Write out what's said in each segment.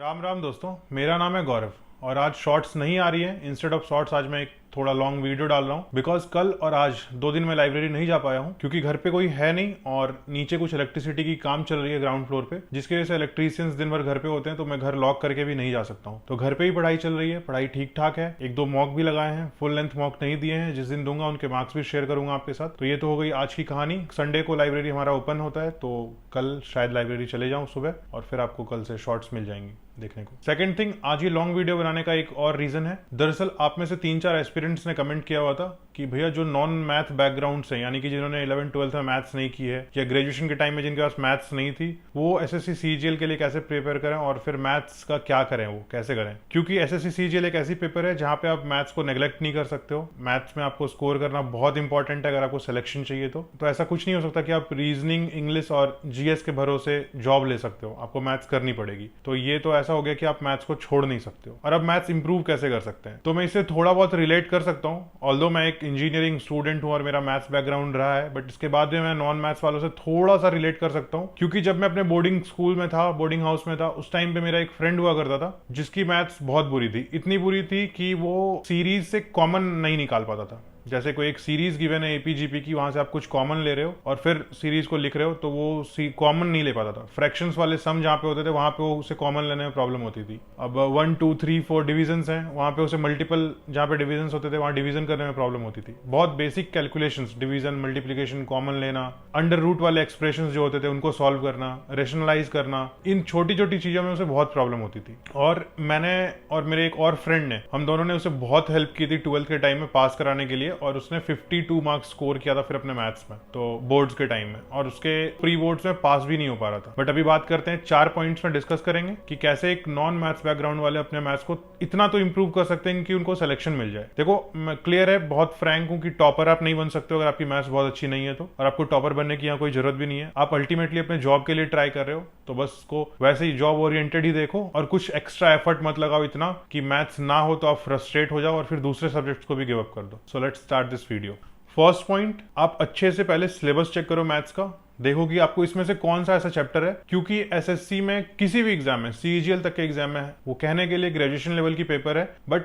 राम राम दोस्तों, मेरा नाम है गौरव और आज शॉर्ट्स नहीं आ रही है। इंस्टेड ऑफ शॉर्ट्स आज मैं एक थोड़ा लॉन्ग वीडियो डाल रहा हूँ बिकॉज कल और आज 2 दिन मैं लाइब्रेरी नहीं जा पाया हूँ क्योंकि घर पे कोई है नहीं और नीचे कुछ इलेक्ट्रिसिटी की काम चल रही है ग्राउंड फ्लोर पे, जिसकी वजह से इलेक्ट्रीशियंस दिन भर घर पे होते हैं तो मैं घर लॉक करके भी नहीं जा सकता हूँ। तो घर पे ही पढ़ाई चल रही है, पढ़ाई ठीक ठाक है। 1-2 मॉक भी लगाए हैं, फुल लेंथ मॉक नहीं दिए हैं। जिस दिन दूंगा उनके मार्क्स भी शेयर करूंगा आपके साथ। तो ये तो हो गई आज की कहानी। संडे को लाइब्रेरी हमारा ओपन होता है तो कल शायद लाइब्रेरी चले जाऊँ सुबह और फिर आपको कल से शॉर्ट्स मिल जाएंगी देखने को। सेकंड थिंग, आज ये लॉन्ग वीडियो बनाने का एक और रीजन है। दरअसल आप में से 3-4 एस्पिरेंट्स ने कमेंट किया हुआ था कि भैया जो नॉन मैथ बैकग्राउंड से, यानी कि जिन्होंने 11th-12th में मैथ्स नहीं की है या ग्रेजुएशन के टाइम में जिनके पास मैथ्स नहीं थी, वो एसएससी सीजीएल के लिए कैसे प्रिपेयर करें और फिर मैथ्स का क्या करें, वो कैसे करें। क्योंकि एसएससी सीजीएल एक ऐसी पेपर है जहां पे आप मैथ्स को नेग्लेक्ट नहीं कर सकते हो। मैथ्स में आपको स्कोर करना बहुत इंपॉर्टेंट है अगर आपको सिलेक्शन चाहिए तो ऐसा कुछ नहीं हो सकता कि आप रीजनिंग, इंग्लिश और जीएस के भरोसे जॉब ले सकते हो। आपको मैथ्स करनी पड़ेगी। तो ये तो ऐसा हो गया कि आप मैथ्स को छोड़ नहीं सकते हो। और अब मैथ्स इंप्रूव कैसे कर सकते हैं, तो मैं इससे थोड़ा बहुत रिलेट कर सकता हूँ। ऑल्दो मैं एक इंजीनियरिंग स्टूडेंट हूँ और मेरा मैथ्स बैकग्राउंड रहा है, बट इसके बाद भी मैं नॉन मैथ्स वालों से थोड़ा सा रिलेट कर सकता हूँ। क्योंकि जब मैं अपने बोर्डिंग स्कूल में था, बोर्डिंग हाउस में था, उस टाइम पे मेरा एक फ्रेंड हुआ करता था जिसकी मैथ्स बहुत बुरी थी। इतनी बुरी थी कि वो सीरीज से कॉमन नहीं निकाल पाता था। जैसे कोई एक सीरीज गिवन है एपीजीपी की, वहां से आप कुछ कॉमन ले रहे हो और फिर सीरीज को लिख रहे हो, तो वो कॉमन नहीं ले पाता था। फ्रैक्शंस वाले सम जहां पे होते थे वहां पे उसे कॉमन लेने में प्रॉब्लम होती थी। अब 1, 2, 3, 4 डिविजन्स हैं, वहां पे उसे मल्टीपल, जहां पे डिविजन्स होते थे वहां डिवीजन करने में प्रॉब्लम होती थी। बहुत basic calculations, division, multiplication, common लेना, अंडर रूट वाले एक्सप्रेशन जो होते थे उनको सॉल्व करना, रेशनलाइज करना, इन छोटी छोटी चीजों में उसे बहुत प्रॉब्लम होती थी। और मैंने और मेरे एक और फ्रेंड ने, हम दोनों ने उसे बहुत हेल्प की थी 12th के टाइम में पास कराने के लिए, और उसने 52 मार्क्स स्कोर किया था फिर अपने मैथ्स में, तो बोर्ड्स के टाइम में, और उसके प्री बोर्ड्स में पास भी नहीं हो पा रहा था। बट अभी बात करते हैं 4 पॉइंट्स में डिस्कस करेंगे कि कैसे एक नॉन मैथ्स बैकग्राउंड वाले अपने मैथ्स को इतना तो इंप्रूव कर सकते हैं कि उनको सिलेक्शन मिल जाए। देखो, मैं क्लियर है, बहुत फ्रैंक हूं कि टॉपर आप नहीं बन सकते हो अगर आपकी मैथ्स बहुत अच्छी नहीं है तो, और आपको टॉपर बनने की यहाँ कोई जरूरत भी नहीं है। आप अल्टीमेटली अपने जॉब के लिए ट्राई कर रहे हो तो बस उसको वैसे ही जॉब ओरिएंटेड ही देखो और कुछ एक्स्ट्रा एफर्ट मत लगाओ इतना कि मैथ्स ना हो तो आप फ्रस्ट्रेट हो जाओ और फिर दूसरे सब्जेक्ट्स को भी गिव अप कर दो। So let's start this video. First point, आप अच्छे से पहले सिलेबस चेक करो मैथ्स का। देखो कि आपको इसमें से कौन सा ऐसा चैप्टर है, क्योंकि एसएससी में किसी भी एग्जाम में, सीजीएल तक के एग्जाम में, वो कहने के लिए ग्रेजुएशन लेवल की पेपर है, बट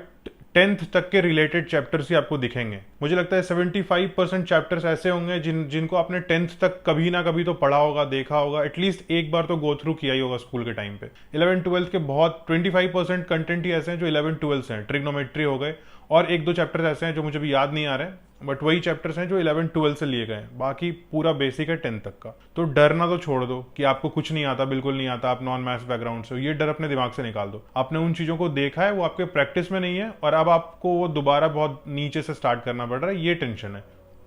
10th तक के रिलेटेड चैप्टर्स ही आपको दिखेंगे। मुझे लगता है 75% चैप्टर्स ऐसे होंगे जिनको आपने 10th तक कभी ना कभी तो पढ़ा होगा, देखा होगा, एटलीस्ट एक बार तो गो थ्रू किया ही होगा स्कूल के टाइम पे। 11th-12th के बहुत 25% कंटेंट ही ऐसे हैं जो 11th-12th से हैं। ट्रिग्नोमेट्री हो गए और 1-2 चैप्टर्स ऐसे हैं जो मुझे भी याद नहीं आ रहे हैं, बट वही चैप्टर्स हैं जो 11th-12th से लिए गए। बाकी पूरा बेसिक है 10th तक का। तो डरना तो छोड़ दो कि आपको कुछ नहीं आता, बिल्कुल नहीं आता, आप नॉन मैथ्स बैकग्राउंड से हो, ये डर अपने दिमाग से निकाल दो। आपने उन चीजों को देखा है, वो आपके प्रैक्टिस में नहीं है और अब आपको वो दोबारा बहुत नीचे से स्टार्ट करना पड़ रहा है, ये टेंशन है।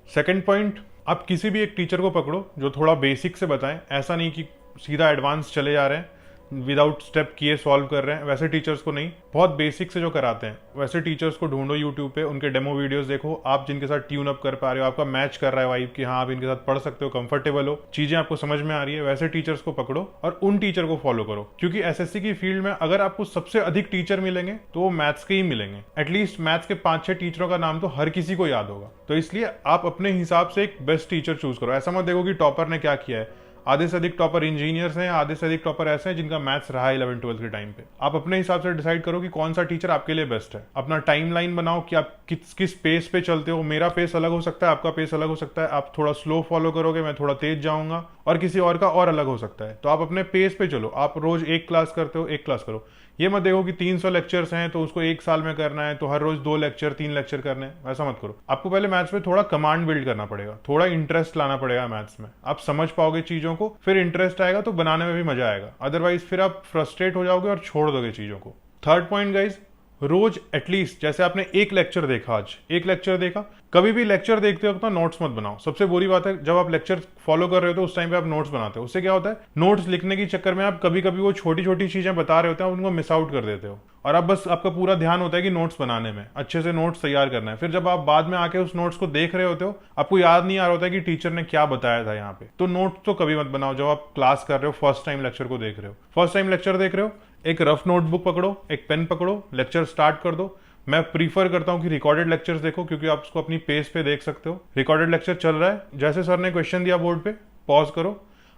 सेकेंड पॉइंट, आप किसी भी एक टीचर को पकड़ो जो थोड़ा बेसिक से बताएं। ऐसा नहीं कि सीधा एडवांस चले जा रहे हैं, विदाउट स्टेप किए सॉल्व कर रहे हैं, वैसे टीचर्स को नहीं। बहुत बेसिक से जो कराते हैं वैसे टीचर्स को ढूंढो यूट्यूब पे, उनके डेमो वीडियोस देखो, आप जिनके साथ ट्यून अप कर पा रहे हो, आपका मैच कर रहा है वाइब कि हाँ आप इनके साथ पढ़ सकते हो, कंफर्टेबल हो, चीजें आपको समझ में आ रही है, वैसे टीचर्स को पकड़ो और उन टीचर को फॉलो करो। क्योंकि एसएससी की फील्ड में अगर आपको सबसे अधिक टीचर मिलेंगे तो वो मैथ्स के ही मिलेंगे। एटलीस्ट मैथ्स के 5-6 टीचरों का नाम तो हर किसी को याद होगा। तो इसलिए आप अपने हिसाब से एक बेस्ट टीचर चूज करो। ऐसा मत देखो कि टॉपर ने क्या किया है। आधे से अधिक टॉपर इंजीनियर्स हैं, आधे से अधिक टॉपर ऐसे हैं जिनका मैथ्स रहा है 11th-12th के टाइम पे। आप अपने हिसाब से डिसाइड करो कि कौन सा टीचर आपके लिए बेस्ट है। अपना टाइमलाइन बनाओ कि आप किस पेस पे चलते हो। मेरा पेस अलग हो सकता है, आपका पेस अलग हो सकता है। आप थोड़ा स्लो फॉलो करोगे, मैं थोड़ा तेज जाऊंगा, और किसी और का और अलग हो सकता है। तो आप अपने पेस पे चलो। आप रोज 1 क्लास करते हो, 1 क्लास करो। ये मत देखो कि 300 लेक्चर्स हैं तो उसको 1 साल में करना है, तो हर रोज 2 लेक्चर 3 लेक्चर करने हैं, वैसा मत करो। आपको पहले मैथ्स में थोड़ा कमांड बिल्ड करना पड़ेगा, थोड़ा इंटरेस्ट लाना पड़ेगा मैथ्स में। आप समझ पाओगे चीजों को, फिर इंटरेस्ट आएगा तो बनाने में भी मजा आएगा। अदरवाइज फिर आप फ्रस्ट्रेट हो जाओगे और छोड़ दोगे चीजों को। थर्ड पॉइंट गाइज, रोज एटलीस्ट, जैसे आपने एक लेक्चर देखा, आज एक लेक्चर देखा, कभी भी लेक्चर देखते हो तो नोट्स मत बनाओ। सबसे बुरी बात है जब आप लेक्चर फॉलो कर रहे हो तो उस टाइम पे आप नोट्स बनाते हो। उससे क्या होता है, नोट्स लिखने के चक्कर में आप कभी कभी वो छोटी छोटी चीजें बता रहे होते हैं, उनको मिस आउट कर देते हो और अब बस आपका पूरा ध्यान होता है कि नोट्स बनाने में, अच्छे से नोट्स तैयार करना है। फिर जब आप बाद में आके उस नोट्स को देख रहे होते हो, आपको याद नहीं आ रहा होता है कि टीचर ने क्या बताया था यहाँ पे। तो नोट्स तो कभी मत बनाओ जब आप क्लास कर रहे हो, फर्स्ट टाइम लेक्चर को देख रहे हो। फर्स्ट टाइम लेक्चर देख रहे हो, एक रफ नोटबुक पकड़ो, एक पेन पकड़ो, लेक्चर स्टार्ट कर दो। मैं प्रीफर करता हूं कि रिकॉर्डेड लेक्चर्स देखो, क्योंकि आप उसको अपनी पेस पे देख सकते हो। रिकॉर्डेड लेक्चर चल रहा है, जैसे सर ने क्वेश्चन दिया बोर्ड पे, पॉज करो।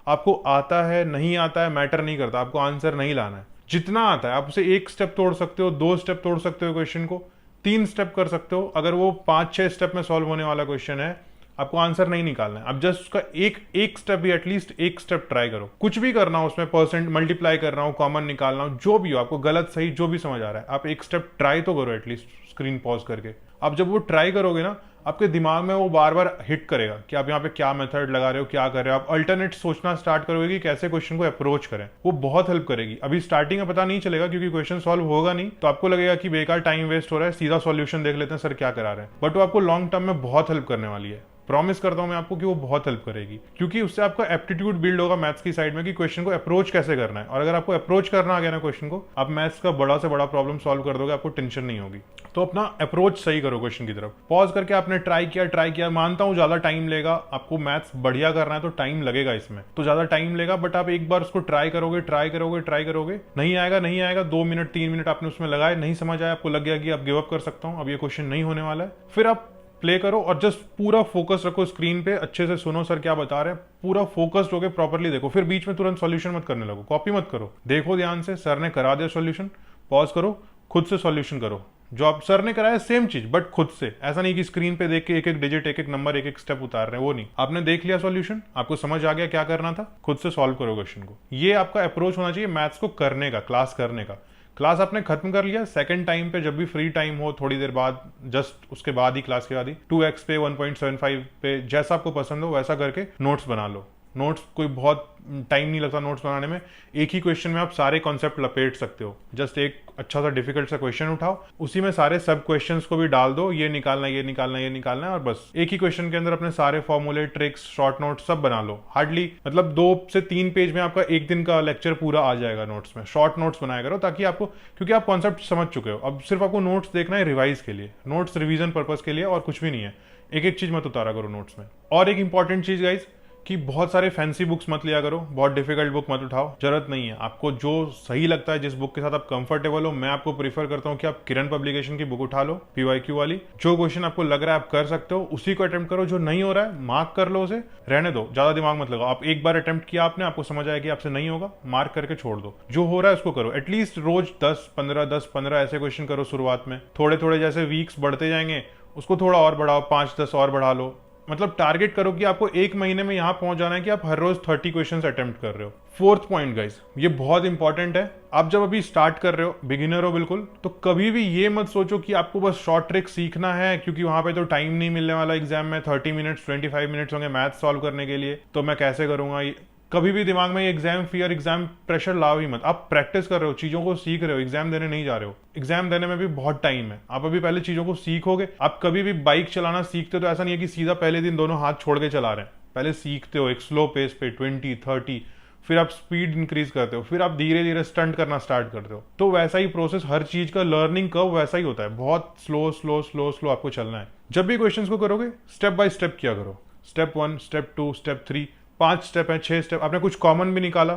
आपको आता है नहीं आता है मैटर नहीं करता, आपको आंसर नहीं लाना है। जितना आता है आप उसे 1 स्टेप तोड़ सकते हो, 2 स्टेप तोड़ सकते हो क्वेश्चन को, 3 स्टेप कर सकते हो। अगर वो 5-6 स्टेप में सॉल्व होने वाला क्वेश्चन है, आपको आंसर नहीं निकालना है, आप जस्ट उसका एक स्टेप भी, एटलीस्ट एक स्टेप ट्राई करो। कुछ भी करना हो उसमें, परसेंट मल्टीप्लाई करना हो, कॉमन निकालना हो, जो भी हो, आपको गलत सही जो भी समझ आ रहा है, आप एक स्टेप ट्राई तो करो एटलीस्ट स्क्रीन पॉज करके। आप जब वो ट्राई करोगे ना, आपके दिमाग में वो बार बार हिट करेगा कि आप यहाँ पे क्या मेथड लगा रहे हो, क्या कर रहे हो। आप अल्टरनेट सोचना स्टार्ट करोगे कि कैसे क्वेश्चन को अप्रोच करें, वो बहुत हेल्प करेगी। अभी स्टार्टिंग में पता नहीं चलेगा क्योंकि क्वेश्चन सॉल्व होगा नहीं, तो आपको लगेगा कि बेकार टाइम वेस्ट हो रहा है, सीधा सॉल्यूशन देख लेते हैं सर क्या करा रहे हैं, बट वो आपको लॉन्ग टर्म में बहुत हेल्प करने वाली है। प्रॉमिस करता हूं मैं आपको कि वो बहुत हेल्प करेगी, क्योंकि उससे आपका एप्टीट्यूड बिल्ड होगा मैथ्स की साइड में कि क्वेश्चन को अप्रोच कैसे करना है। और अगर आपको अप्रोच करना आ गया ना क्वेश्चन को, आप मैथ्स का बड़ा से बड़ा प्रॉब्लम सॉल्व कर दोगे, आपको टेंशन नहीं होगी। तो अपना अप्रोच सही करो क्वेश्चन की तरफ। पॉज करके आपने ट्राई किया, मानता हूं ज्यादा टाइम लेगा, आपको मैथ्स बढ़िया करना है तो टाइम लगेगा, इसमें तो ज्यादा टाइम लेगा, बट आप एक बार उसको ट्राई करोगे, नहीं आएगा 2 मिनट 3 मिनट आपने उसमें लगाए, नहीं समझ आया, आपको लग गया कि अब गिव अप कर सकता हूं, अब ये क्वेश्चन नहीं होने वाला है, फिर आप प्ले करो और जस्ट पूरा फोकस रखो स्क्रीन पे, अच्छे से सुनो सर क्या बता रहे हैं, पूरा फोकस्ड होके प्रॉपर्ली देखो। फिर बीच में तुरंत सॉल्यूशन मत करने लगो, कॉपी मत करो, देखो ध्यान से सर ने करा दिया सॉल्यूशन, पॉज करो, खुद से सॉल्यूशन करो जो आप सर ने कराया सेम चीज, बट खुद से। ऐसा नहीं कि स्क्रीन पे देख के एक एक डिजिट, एक एक नंबर, एक एक स्टेप उतार रहे हैं, वो नहीं। आपने देख लिया सॉल्यूशन, आपको समझ आ गया क्या करना था, खुद से सॉल्व करो क्वेश्चन को। ये आपका अप्रोच होना चाहिए मैथ्स को करने का, क्लास करने का। क्लास आपने खत्म कर लिया, सेकंड टाइम पे जब भी फ्री टाइम हो, थोड़ी देर बाद, जस्ट उसके बाद ही, क्लास के बाद ही 2x पे, 1.75 पे, जैसा आपको पसंद हो वैसा करके नोट्स बना लो। नोट्स कोई बहुत टाइम नहीं लगता नोट्स बनाने में, एक ही क्वेश्चन में आप सारे कॉन्सेप्ट लपेट सकते हो। जस्ट एक अच्छा सा डिफिकल्ट सा क्वेश्चन उठाओ, उसी में सारे सब क्वेश्चंस को भी डाल दो, ये निकालना है, और बस एक ही क्वेश्चन के अंदर अपने सारे फॉर्मूले, ट्रिक्स, शॉर्ट नोट्स सब बना लो। हार्डली मतलब 2 से 3 पेज में आपका एक दिन का लेक्चर पूरा आ जाएगा नोट्स में। शॉर्ट नोट्स बनाया करो ताकि आपको, क्योंकि आप कॉन्सेप्ट समझ चुके हो, अब सिर्फ आपको नोट्स देखना है रिवाइज के लिए, नोट्स रिवीजन पर्पज के लिए, और कुछ भी नहीं है। एक एक चीज मत उतारा करो नोट्स में। और एक इंपॉर्टेंट चीज गाइज, कि बहुत सारे फैंसी बुक्स मत लिया करो, बहुत डिफिकल्ट बुक मत उठाओ, जरूरत नहीं है। आपको जो सही लगता है, जिस बुक के साथ आप कंफर्टेबल हो, मैं आपको प्रीफर करता हूं कि आप किरण पब्लिकेशन की बुक उठा लो, PYQ वाली। जो क्वेश्चन आपको लग रहा है आप कर सकते हो, उसी को अटेम्प्ट करो। जो नहीं हो रहा है मार्क कर लो, उसे रहने दो, ज्यादा दिमाग मत लगाओ। आप एक बार अटेम्प्ट किया आपने, आपको समझ आया कि आपसे नहीं होगा, मार्क करके छोड़ दो। जो हो रहा है उसको करो, एटलीस्ट रोज 10-15 ऐसे क्वेश्चन करो शुरुआत में। थोड़े थोड़े जैसे वीक्स बढ़ते जाएंगे, उसको थोड़ा और बढ़ाओ, 5-10 और बढ़ा लो। मतलब टारगेट करो कि आपको 1 महीने में यहां पहुंच जाना है कि आप हर रोज 30 क्वेश्चंस अटेम्प्ट कर रहे हो। 4th पॉइंट गाइस, ये बहुत इंपॉर्टेंट है। आप जब अभी स्टार्ट कर रहे हो, बिगिनर हो बिल्कुल, तो कभी भी ये मत सोचो कि आपको बस शॉर्ट ट्रिक सीखना है, क्योंकि वहां पे तो टाइम नहीं मिलने वाला एग्जाम में। 30 मिनट्स 25 मिनट्स होंगे मैथ सॉल्व करने के लिए, तो मैं कैसे करूंगा। कभी भी दिमाग में एग्जाम फियर, एग्जाम प्रेशर लाओ ही मत। आप प्रैक्टिस कर रहे हो, चीजों को सीख रहे हो, एग्जाम देने नहीं जा रहे हो। एग्जाम देने में भी बहुत टाइम है, आप अभी पहले चीजों को सीखोगे। आप कभी भी बाइक चलाना सीखते हो तो ऐसा नहीं है कि सीधा पहले दिन दोनों हाथ छोड़ के चला रहे हैं। पहले सीखते हो एक स्लो पेस पे, 20-30, फिर आप स्पीड इंक्रीज करते हो, फिर आप धीरे धीरे स्टंट करना स्टार्ट करते हो। तो वैसा ही प्रोसेस, हर चीज का लर्निंग कर्व वैसा ही होता है, बहुत स्लो आपको चलना है। जब भी क्वेश्चंस को करोगे, स्टेप बाय स्टेप किया करो। स्टेप 1, स्टेप 2, स्टेप 3, 5 स्टेप है, 6 स्टेप। आपने कुछ कॉमन भी निकाला,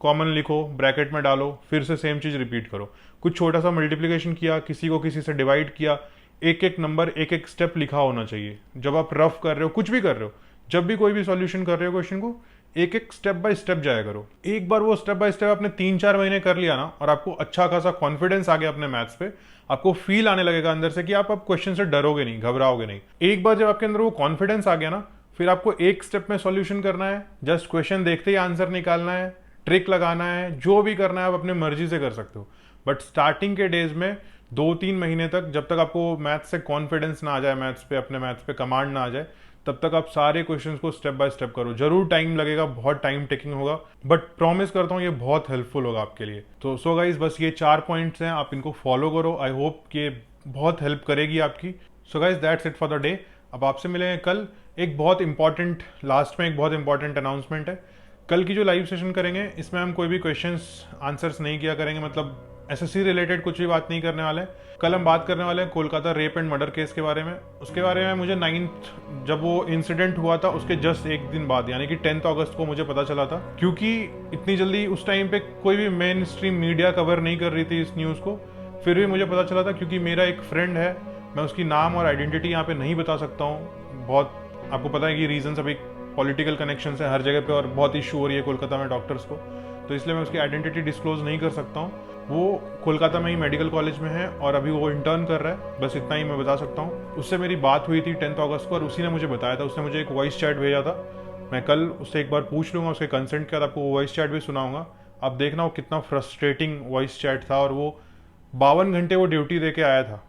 कॉमन लिखो, ब्रैकेट में डालो, फिर से सेम चीज रिपीट करो। कुछ छोटा सा मल्टीप्लिकेशन किया, किसी को किसी से डिवाइड किया, एक एक नंबर, एक एक स्टेप लिखा होना चाहिए। जब आप रफ कर रहे हो, कुछ भी कर रहे हो, जब भी कोई भी सॉल्यूशन कर रहे हो क्वेश्चन को, एक एक स्टेप बाय स्टेप जाया करो। एक बार वो स्टेप बाय स्टेप आपने 3-4 महीने कर लिया ना, और आपको अच्छा खासा कॉन्फिडेंस आ गया अपने मैथ्स पे, आपको फील आने लगेगा अंदर से कि आप अब क्वेश्चन से डरोगे नहीं, घबराओगे नहीं। एक बार जब आपके अंदर वो कॉन्फिडेंस आ गया ना, फिर आपको एक स्टेप में सॉल्यूशन करना है, जस्ट क्वेश्चन देखते ही आंसर निकालना है, ट्रिक लगाना है, जो भी करना है आप अपने मर्जी से कर सकते हो। बट स्टार्टिंग के डेज में 2-3 महीने तक, जब तक आपको मैथ्स से कॉन्फिडेंस ना आ जाए, मैथ्स पे, अपने मैथ्स पे कमांड ना आ जाए, तब तक आप सारे क्वेश्चंस को स्टेप बाय स्टेप करो। जरूर टाइम लगेगा, बहुत टाइम टेकिंग होगा, बट प्रॉमिस करता हूँ ये बहुत हेल्पफुल होगा आपके लिए। तो सो गाइज, बस ये 4 पॉइंट्स हैं, आप इनको फॉलो करो। आई होप कि बहुत हेल्प करेगी आपकी। So guys, that's it for the day. अब आपसे मिलेंगे कल। एक बहुत इंपॉर्टेंट, लास्ट में एक बहुत इंपॉर्टेंट अनाउंसमेंट है। कल की जो लाइव सेशन करेंगे, इसमें हम कोई भी क्वेश्चंस आंसर्स नहीं किया करेंगे, मतलब SSC रिलेटेड कुछ भी बात नहीं करने वाले हैं। कल हम बात करने वाले हैं Kolkata rape and murder case के बारे में। उसके बारे में मुझे 9th, जब वो इंसिडेंट हुआ था उसके जस्ट एक दिन बाद, यानी कि 10 अगस्त को मुझे पता चला था, क्योंकि इतनी जल्दी उस टाइम पे कोई भी मेन स्ट्रीम मीडिया कवर नहीं कर रही थी इस न्यूज़ को। फिर भी मुझे पता चला था, क्योंकि मेरा एक फ्रेंड है, मैं उसकी नाम और आइडेंटिटी यहाँ पे नहीं बता सकता हूँ। बहुत आपको पता है कि रीजंस, अभी पॉलिटिकल कनेक्शन है हर जगह पे, और बहुत इशू हो रही है कोलकाता में डॉक्टर्स को। तो इसलिए मैं उसकी आइडेंटिटी डिस्क्लोज नहीं कर सकता हूँ। वो कोलकाता में ही मेडिकल कॉलेज में है और अभी वो इंटर्न कर रहा है, बस इतना ही मैं बता सकता हूँ। उससे मेरी बात हुई थी 10 अगस्त को और उसी ने मुझे बताया था, उसने मुझे एक वॉइस चैट भेजा था। मैं कल उससे एक बार पूछ लूँगा उसके कंसेंट के बाद, आपको वो वॉइस चैट भी सुनाऊंगा। आप देखना वो कितना फ्रस्ट्रेटिंग वॉइस चैट था। और वो 52 घंटे वो ड्यूटी दे के आया था।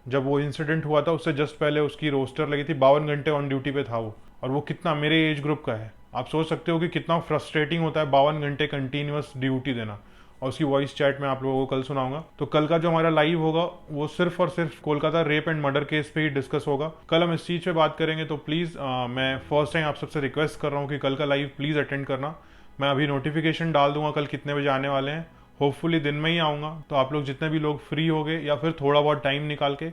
जब वो इंसिडेंट हुआ था उससे जस्ट पहले उसकी रोस्टर लगी थी, 52 घंटे ऑन ड्यूटी पे था वो। और वो कितना मेरे एज ग्रुप का है, आप सोच सकते हो कि कितना फ्रस्ट्रेटिंग होता है 52 घंटे कंटिन्यूअस ड्यूटी देना। और उसकी वॉइस चैट मैं आप लोगों को कल सुनाऊंगा। तो कल का जो हमारा लाइव होगा वो सिर्फ और सिर्फ Kolkata rape and murder case पे ही डिस्कस होगा। कल हम इस चीज़ पे बात करेंगे। तो प्लीज़ मैं फर्स्ट टाइम आप सबसे रिक्वेस्ट कर रहा हूँ कि कल का लाइव प्लीज़ अटेंड करना। मैं अभी नोटिफिकेशन डाल दूंगा कल कितने बजे आने वाले हैं। होपफुली दिन में ही आऊँगा, तो आप लोग जितने भी लोग फ्री हो गए या फिर थोड़ा बहुत टाइम निकाल के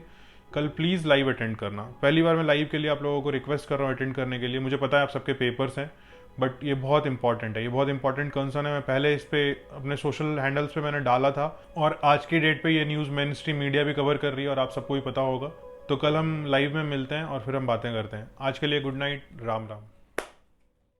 कल प्लीज़ लाइव अटेंड करना। पहली बार मैं लाइव के लिए आप लोगों को रिक्वेस्ट कर रहा हूँ अटेंड करने के लिए। मुझे पता है आप सबके पेपर्स हैं, बट ये बहुत इंपॉर्टेंट है, ये बहुत इंपॉर्टेंट कंसर्न है। मैं पहले इस पे अपने सोशल हैंडल्स पे मैंने डाला था और आज की डेट पे ये न्यूज़ मेन स्ट्रीम मीडिया भी कवर कर रही है और आप सबको ही पता होगा। तो कल हम लाइव में मिलते हैं और फिर हम बातें करते हैं। आज के लिए गुड नाइट, राम राम।